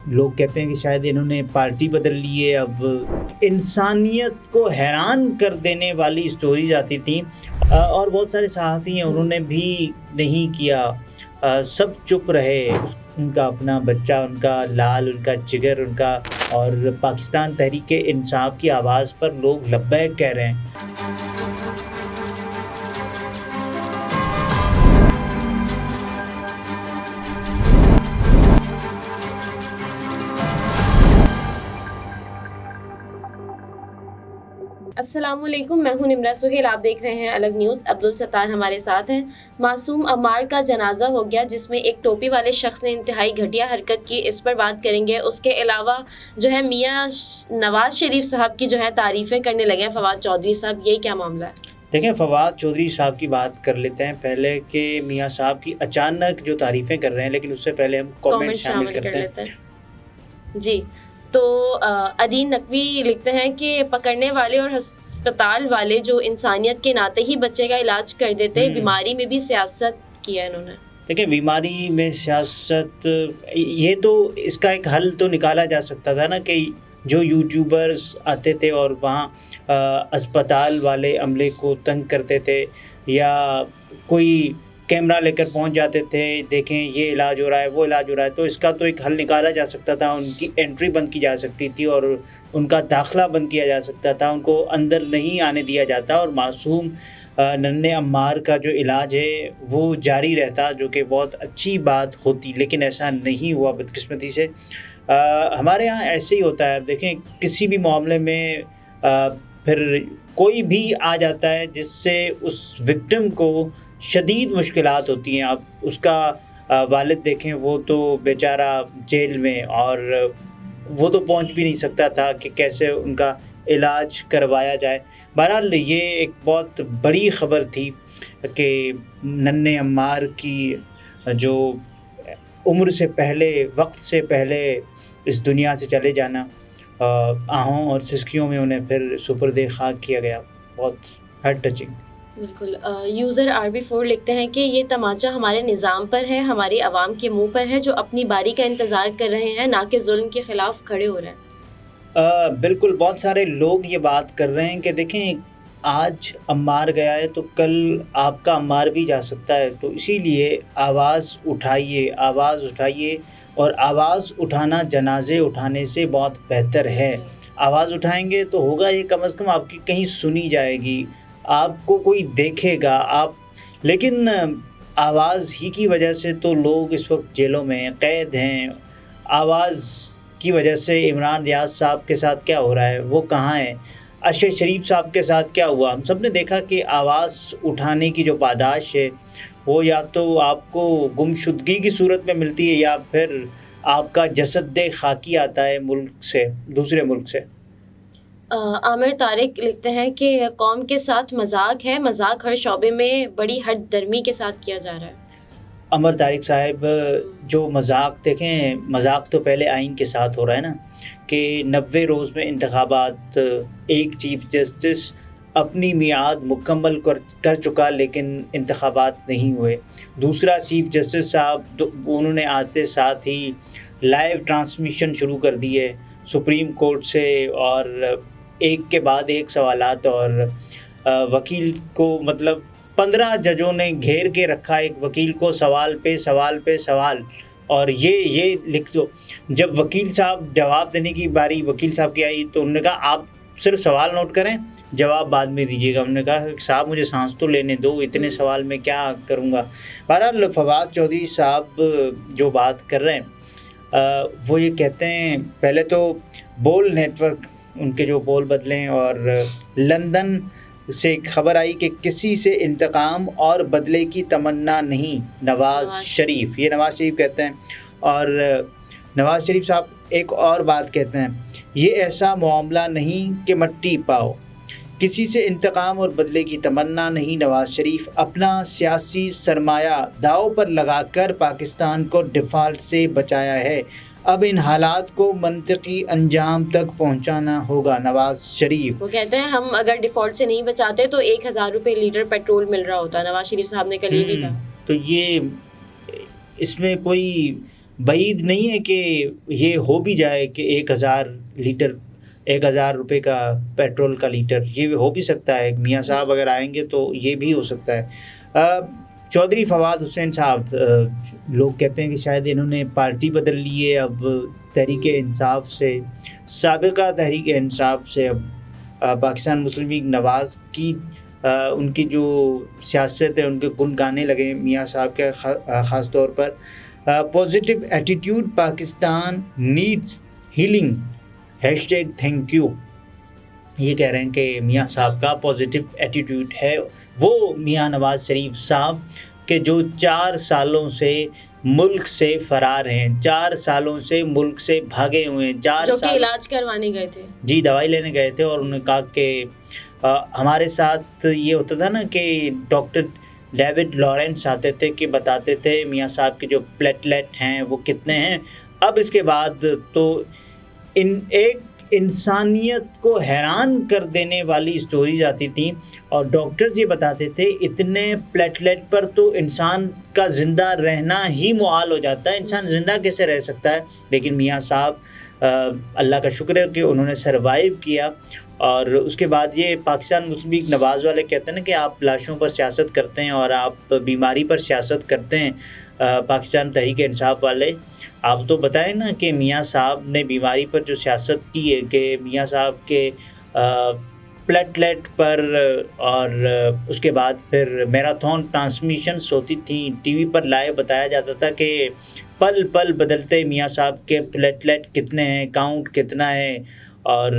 لوگ کہتے ہیں کہ شاید انہوں نے پارٹی بدل لی ہے. اب انسانیت کو حیران کر دینے والی اسٹوریز آتی تھیں اور بہت سارے صحافی ہیں انہوں نے بھی نہیں کیا, سب چپ رہے. ان کا اپنا بچہ, ان کا لال, ان کا جگر, ان کا, اور پاکستان تحریک انصاف کی آواز پر لوگ لبیک کہہ رہے ہیں. السلام علیکم, میں ہوں نمرہ سہیل, آپ دیکھ رہے ہیں الگ نیوز. عبدالستار ہمارے ساتھ ہیں. معصوم عمار کا جنازہ ہو گیا جس میں ایک ٹوپی والے شخص نے انتہائی گھٹیا حرکت کی, اس پر بات کریں گے. اس کے علاوہ جو ہے میاں نواز شریف صاحب کی جو ہے تعریفیں کرنے لگے ہیں فواد چودھری صاحب, یہ کیا معاملہ ہے؟ دیکھیں, فواد چودھری صاحب کی بات کر لیتے ہیں پہلے کہ میاں صاحب کی اچانک جو تعریفیں کر رہے ہیں, لیکن اس سے پہلے ہم کامنٹ شامل کرتے ہیں. جی, تو ادین نقوی لکھتے ہیں کہ پکڑنے والے اور ہسپتال والے جو انسانیت کے ناطے ہی بچے کا علاج کر دیتے, بیماری میں بھی سیاست کیا انہوں نے. دیکھیں, بیماری میں سیاست, یہ تو اس کا ایک حل تو نکالا جا سکتا تھا نا, کہ جو یوٹیوبرز آتے تھے اور وہاں اسپتال والے عملے کو تنگ کرتے تھے, یا کوئی کیمرہ لے کر پہنچ جاتے تھے, دیکھیں یہ علاج ہو رہا ہے, وہ علاج ہو رہا ہے, تو اس کا تو ایک حل نکالا جا سکتا تھا. ان کی انٹری بند کی جا سکتی تھی اور ان کا داخلہ بند کیا جا سکتا تھا, ان کو اندر نہیں آنے دیا جاتا, اور معصوم ننھے عمار کا جو علاج ہے وہ جاری رہتا, جو کہ بہت اچھی بات ہوتی. لیکن ایسا نہیں ہوا بدقسمتی سے. ہمارے ہاں ایسے ہی ہوتا ہے. دیکھیں, کسی بھی معاملے میں پھر کوئی بھی آ جاتا ہے جس سے اس وکٹم کو شدید مشکلات ہوتی ہیں. اب اس کا والد دیکھیں, وہ تو بیچارہ جیل میں, اور وہ تو پہنچ بھی نہیں سکتا تھا کہ کیسے ان کا علاج کروایا جائے. بہرحال یہ ایک بہت بڑی خبر تھی کہ ننھے عمار کی جو عمر سے پہلے, وقت سے پہلے اس دنیا سے چلے جانا, آہوں اور سسکیوں میں انہیں پھر سپرد خاک کیا گیا, بہت ہارٹ ٹچنگ. بالکل. یوزر RB4 لکھتے ہیں کہ یہ تماچا ہمارے نظام پر ہے, ہماری عوام کے منہ پر ہے, جو اپنی باری کا انتظار کر رہے ہیں, نہ کہ ظلم کے خلاف کھڑے ہو رہے ہیں. بالکل, بہت سارے لوگ یہ بات کر رہے ہیں کہ دیکھیں, آج عمار گیا ہے تو کل آپ کا عمار بھی جا سکتا ہے. تو اسی لیے آواز اٹھائیے, آواز اٹھائیے, اور آواز اٹھانا جنازے اٹھانے سے بہت بہتر ہے. آواز اٹھائیں گے تو ہوگا یہ, کم از کم آپ کی کہیں سنی جائے گی, آپ کو کوئی دیکھے گا. آپ لیکن آواز ہی کی وجہ سے تو لوگ اس وقت جیلوں میں قید ہیں. آواز کی وجہ سے عمران ریاض صاحب کے ساتھ کیا ہو رہا ہے, وہ کہاں ہے؟ ارشد شریف صاحب کے ساتھ کیا ہوا؟ ہم سب نے دیکھا کہ آواز اٹھانے کی جو پاداش ہے وہ یا تو آپ کو گمشدگی کی صورت میں ملتی ہے, یا پھر آپ کا جسد خاکی آتا ہے ملک سے, دوسرے ملک سے. عامر طارق لکھتے ہیں کہ قوم کے ساتھ مذاق ہے, مذاق ہر شعبے میں بڑی ہٹ درمی کے ساتھ کیا جا رہا ہے. عامر طارق صاحب, جو مذاق, دیکھیں مذاق تو پہلے آئین کے ساتھ ہو رہا ہے نا, کہ 90 روز میں انتخابات, ایک چیف جسٹس اپنی میعاد مکمل کر چکا لیکن انتخابات نہیں ہوئے. دوسرا چیف جسٹس صاحب, انہوں نے آتے ساتھ ہی لائیو ٹرانسمیشن شروع کر دی ہے سپریم کورٹ سے, اور ایک کے بعد ایک سوالات, اور وکیل کو مطلب 15 ججوں نے گھیر کے رکھا ایک وکیل کو, سوال پہ سوال پہ سوال, اور یہ لکھ دو. جب وکیل صاحب جواب دینے کی باری وکیل صاحب کی آئی تو انہوں نے کہا آپ صرف سوال نوٹ کریں, جواب بعد میں دیجیے گا. انہوں نے کہا صاحب مجھے سانس تو لینے دو, اتنے سوال میں کیا کروں گا. بہرحال فواد چودھری صاحب جو بات کر رہے ہیں وہ یہ کہتے ہیں, پہلے تو بول نیٹ ورک ان کے جو بول بدلیں, اور لندن سے ایک خبر آئی کہ کسی سے انتقام اور بدلے کی تمنا نہیں, نواز شریف. یہ نواز شریف کہتے ہیں. اور نواز شریف صاحب ایک اور بات کہتے ہیں, یہ ایسا معاملہ نہیں کہ مٹی پاؤ, کسی سے انتقام اور بدلے کی تمنا نہیں. نواز شریف اپنا سیاسی سرمایہ داؤ پر لگا کر پاکستان کو ڈیفالٹ سے بچایا ہے, اب ان حالات کو منطقی انجام تک پہنچانا ہوگا. نواز شریف وہ کہتے ہیں ہم اگر ڈیفالٹ سے نہیں بچاتے تو 1000 روپے لیٹر پیٹرول مل رہا ہوتا. نواز شریف صاحب نے کل یہ بھی کہا. تو یہ اس میں کوئی بعید نہیں ہے کہ یہ ہو بھی جائے کہ 1,000 روپے کا پیٹرول کا لیٹر، یہ ہو بھی سکتا ہے. میاں صاحب اگر آئیں گے تو یہ بھی ہو سکتا ہے. چودھری فواد حسین صاحب، لوگ کہتے ہیں کہ شاید انہوں نے پارٹی بدل لی ہے، اب تحریک انصاف سے، سابقہ تحریک انصاف سے اب پاکستان مسلم لیگ نواز کی ان کی جو سیاست ہے ان کے گن گانے لگے میاں صاحب کے، خاص طور پر positive attitude Pakistan needs healing #thank you. یہ کہہ رہے ہیں کہ میاں صاحب کا پازیٹیو ایٹیٹیوڈ ہے. وہ میاں نواز شریف صاحب کہ جو 4 سالوں سے ملک سے فرار ہیں، 4 سالوں سے ملک سے بھاگے ہوئے ہیں، 4 جو سال کہ علاج کروانے گئے تھے، جی دوائی لینے گئے تھے. اور انہوں نے کہا کہ ہمارے ساتھ یہ ہوتا تھا نا کہ ڈاکٹر ڈیوڈ لارنس آتے تھے کہ بتاتے تھے میاں صاحب کے جو پلیٹلیٹ ہیں وہ کتنے ہیں. اب اس کے بعد تو ایک انسانیت کو حیران کر دینے والی اسٹوریز آتی تھیں، اور ڈاکٹرز یہ بتاتے تھے اتنے پلیٹلیٹ پر تو انسان کا زندہ رہنا ہی محال ہو جاتا ہے، انسان زندہ کیسے رہ سکتا ہے. لیکن میاں صاحب اللہ کا شکر ہے کہ انہوں نے سروائیو کیا. اور اس کے بعد یہ پاکستان مسلم لیگ نواز والے کہتے ہیں نا کہ آپ لاشوں پر سیاست کرتے ہیں اور آپ بیماری پر سیاست کرتے ہیں. پاکستان تحریک انصاف والے آپ تو بتائیں نا کہ میاں صاحب نے بیماری پر جو سیاست کی ہے، کہ میاں صاحب کے پلیٹلیٹ پر، اور اس کے بعد پھر میراتھن ٹرانسمیشنز ہوتی تھیں ٹی وی پر لائیو بتایا جاتا تھا کہ پل پل بدلتے میاں صاحب کے پلیٹلیٹ کتنے ہیں، کاؤنٹ کتنا ہے. اور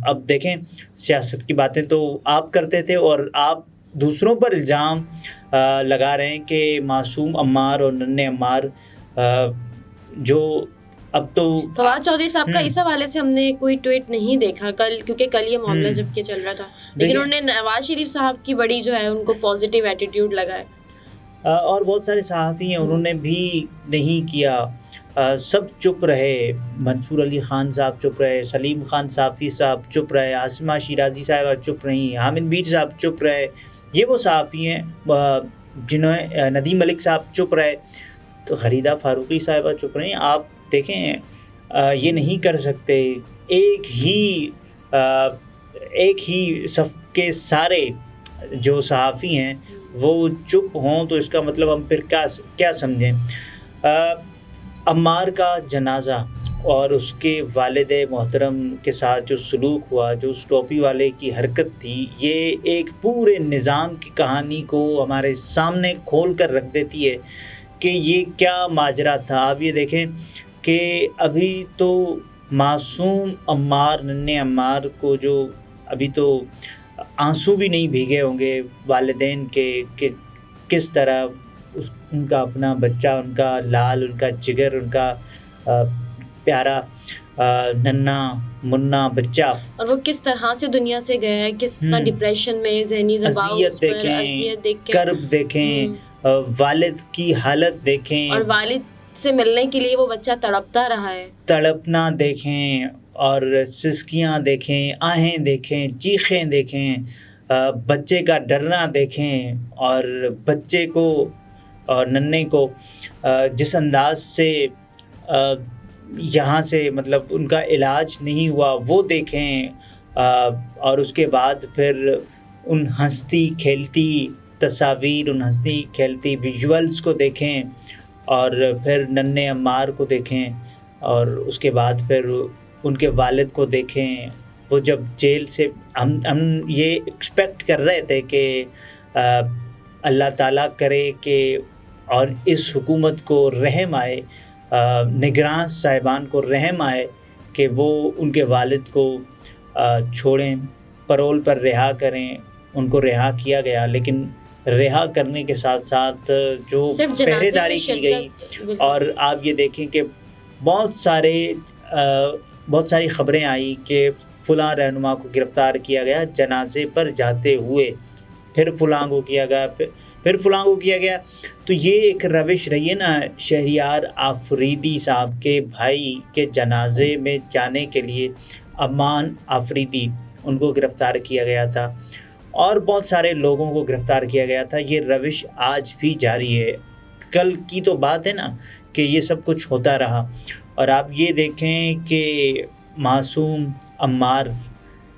اب دیکھیں سیاست کی باتیں تو آپ کرتے تھے اور آپ دوسروں پر الزام لگا رہے ہیں کہ معصوم عمار اور ننھے عمار جو اب تو فواد چودھری صاحب کا اس حوالے سے ہم نے کوئی ٹویٹ نہیں دیکھا کل، کیونکہ کل یہ معاملہ جب کہ چل رہا تھا، لیکن انہوں نے نواز شریف صاحب کی بڑی جو ہے ان کو پازیٹیو ایٹیٹیوڈ لگا ہے. اور بہت سارے صحافی ہیں انہوں نے بھی نہیں کیا، سب چپ رہے. منصور علی خان صاحب چپ رہے، سلیم خان صافی صاحب چپ رہے، عاصمہ شیرازی صاحبہ چپ رہیں، حامد میر صاحب چپ رہے. یہ وہ صحافی ہیں جنہیں ندیم ملک صاحب چپ رہے، تو خریدہ فاروقی صاحبہ چپ رہی. آپ دیکھیں یہ نہیں کر سکتے. ایک ہی صف کے سارے جو صحافی ہیں وہ چپ ہوں تو اس کا مطلب ہم پھر کیا سمجھیں. عمار کا جنازہ اور اس کے والد محترم کے ساتھ جو سلوک ہوا، جو اس ٹوپی والے کی حرکت تھی، یہ ایک پورے نظام کی کہانی کو ہمارے سامنے کھول کر رکھ دیتی ہے کہ یہ کیا ماجرا تھا. آپ یہ دیکھیں کہ ابھی تو معصوم عمار، ننھے عمار کو جو ابھی تو آنسو بھی نہیں بھیگے ہوں گے والدین کے کہ کس طرح ان کا اپنا بچہ، ان کا لال، ان کا جگر، ان کا پیارا ننھا منا بچہ، اور وہ کس طرح سے دنیا سے گیا ہے، کتنا ڈپریشن میں، ذہنی دباؤ، اذیت دیکھیں، کرب دیکھیں، والد کی حالت دیکھیں، اور والد سے ملنے کے لیے وہ بچہ تڑپتا رہا ہے، تڑپنا دیکھیں، اور سسکیاں دیکھیں، آہیں دیکھیں، چیخیں دیکھیں، بچے کا ڈرنا دیکھیں، اور بچے کو اور ننھے کو جس انداز سے یہاں سے مطلب ان کا علاج نہیں ہوا وہ دیکھیں. اور اس کے بعد پھر ان ہنستی کھیلتی تصاویر، ان ہنستی کھیلتی ویژولز کو دیکھیں، اور پھر ننھے عمار کو دیکھیں، اور اس کے بعد پھر ان کے والد کو دیکھیں. وہ جب جیل سے ہم یہ ایکسپیکٹ کر رہے تھے کہ اللہ تعالیٰ کرے کہ اور اس حکومت کو رحم آئے، نگراں صاحبان کو رحم آئے کہ وہ ان کے والد کو چھوڑیں، پرول پر رہا کریں. ان کو رہا کیا گیا، لیکن رہا کرنے کے ساتھ ساتھ جو پہرے داری کی گئی. اور آپ یہ دیکھیں کہ بہت ساری خبریں آئی کہ فلاں رہنما کو گرفتار کیا گیا جنازے پر جاتے ہوئے، پھر فلاں کو کیا گیا، پھر فلاں کو کیا گیا. تو یہ ایک روش رہی ہے نا. شہریار آفریدی صاحب کے بھائی کے جنازے میں جانے کے لیے امان آفریدی، ان کو گرفتار کیا گیا تھا، اور بہت سارے لوگوں کو گرفتار کیا گیا تھا. یہ روش آج بھی جاری ہے. کل کی تو بات ہے نا کہ یہ سب کچھ ہوتا رہا. اور آپ یہ دیکھیں کہ معصوم عمار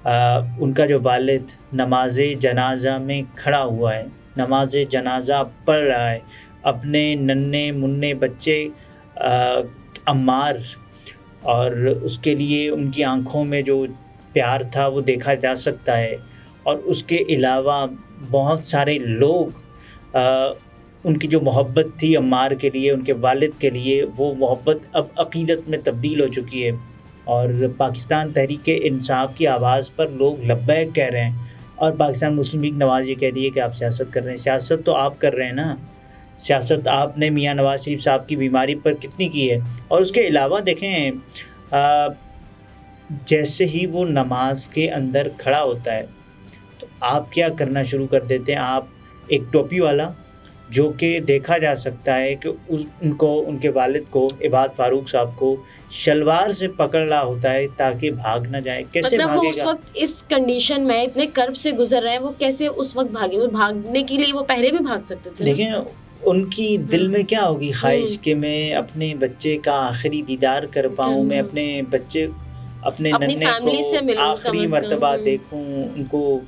ان کا جو والد نماز جنازہ میں کھڑا ہوا ہے, نماز جنازہ پڑھ رہا ہے, اپنے ننھے منھے بچے عمار, اور اس کے لیے ان کی آنکھوں میں جو پیار تھا وہ دیکھا جا سکتا ہے. اور اس کے علاوہ بہت سارے لوگ ان کی جو محبت تھی عمار کے لیے, ان کے والد کے لیے, وہ محبت اب عقیدت میں تبدیل ہو چکی ہے. اور پاکستان تحریک انصاف کی آواز پر لوگ لبیک کہہ رہے ہیں, اور پاکستان مسلم لیگ نواز یہ کہہ رہی ہے کہ آپ سیاست کر رہے ہیں. سیاست تو آپ کر رہے ہیں نا, سیاست آپ نے میاں نواز شریف صاحب کی بیماری پر کتنی کی ہے. اور اس کے علاوہ دیکھیں جیسے ہی وہ نماز کے اندر کھڑا ہوتا ہے تو آپ کیا کرنا شروع کر دیتے ہیں. آپ ایک ٹوپی والا جو کہ دیکھا جا سکتا ہے کہ ان کے والد کو, عباد فاروق صاحب کو شلوار سے پکڑ رہا ہوتا ہے تاکہ بھاگ نہ جائے. کیسے مطلب وہ بھاگے اس گا؟ وقت اس کنڈیشن میں اتنے کرب سے گزر رہے ہیں, وہ کیسے اس وقت بھاگیں گے؟ بھاگنے کے لیے وہ پہلے بھی بھاگ سکتے تھے. دیکھیں ان کی دل میں کیا ہوگی خواہش کہ میں اپنے بچے کا آخری دیدار کر پاؤں, میں اپنے بچے اپنے ننھے کو آخری مرتبہ دیکھوں, ان کو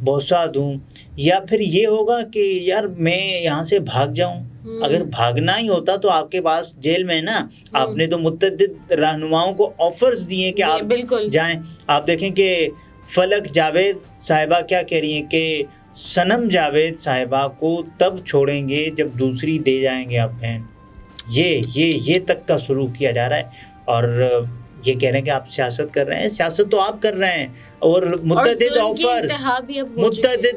بوسہ دوں. یا پھر یہ ہوگا کہ یار میں یہاں سے بھاگ جاؤں. اگر بھاگنا ہی ہوتا تو آپ کے پاس جیل میں نا, آپ نے تو متعدد رہنماؤں کو آفرز دیے کہ آپ جائیں. آپ دیکھیں کہ فلک جاوید صاحبہ کیا کہہ رہی ہیں کہ صنم جاوید صاحبہ کو تب چھوڑیں گے جب دوسری دے جائیں گے آپ بہن. یہ تک کا سلوک کیا جا رہا ہے. اور یہ کہہ رہے ہیں کہ آپ سیاست کر رہے ہیں. سیاست تو آپ کر رہے ہیں, اور متعدد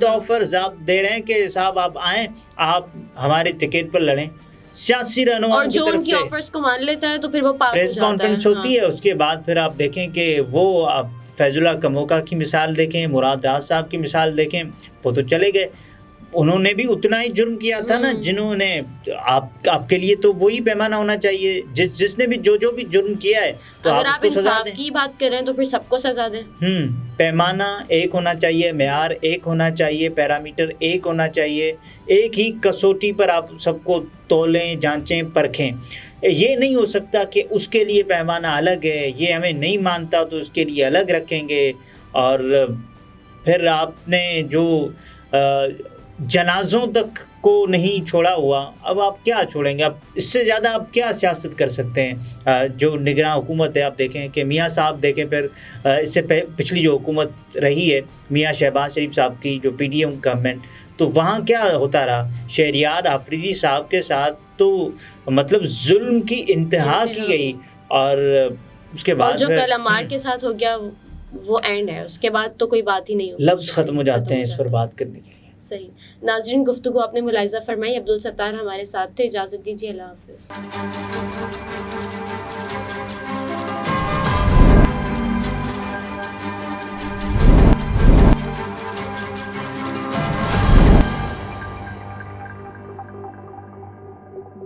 آفرز آپ دے رہے ہیں کہ صاحب آپ آئیں, آپ ہمارے ٹکٹ پر لڑیں. سیاسی رہنماؤں کی طرف سے آفرز کو مان لیتا ہے تو پھر وہ پریس کانفرنس ہوتی ہے. اس کے بعد پھر آپ دیکھیں کہ وہ آپ فیض اللہ کموکا کی مثال دیکھیں, مراد راز صاحب کی مثال دیکھیں, وہ تو چلے گئے. انہوں نے بھی اتنا ہی جرم کیا تھا نا جنہوں نے, آپ کے لیے تو وہی پیمانہ ہونا چاہیے. جس نے بھی جو بھی جرم کیا ہے تو اگر آپ اس کو سزا دیں. کی بات کریں تو پھر سب کو سزا دیں. پیمانہ ایک ہونا چاہیے, معیار ایک ہونا چاہیے, پیرامیٹر ایک ہونا چاہیے. ایک ہی کسوٹی پر آپ سب کو تولیں, جانچیں, پرکھیں. یہ نہیں ہو سکتا کہ اس کے لیے پیمانہ الگ ہے, یہ ہمیں نہیں مانتا تو اس کے لیے الگ رکھیں گے. اور پھر آپ نے جو جنازوں تک کو نہیں چھوڑا ہوا, اب آپ کیا چھوڑیں گے؟ اب اس سے زیادہ آپ کیا سیاست کر سکتے ہیں؟ جو نگراں حکومت ہے, آپ دیکھیں کہ میاں صاحب دیکھیں, پھر اس سے پچھلی جو حکومت رہی ہے میاں شہباز شریف صاحب کی جو PDM گورنمنٹ, تو وہاں کیا ہوتا رہا؟ شہریار آفریدی صاحب کے ساتھ تو مطلب ظلم کی انتہا کی گئی. اور اس کے بعد جو کل عمار کے ساتھ ہو گیا وہ اینڈ ہے, اس کے بعد تو کوئی بات ہی نہیں ہوگی. لفظ ختم ہو جاتے ہیں اس پر بات کرنے کے لیے. صحیح. ناظرین, گفتگو آپ نے ملاحظہ فرمائی. عبدالستار ہمارے ساتھ تھے. اجازت دیجیے, اللہ حافظ.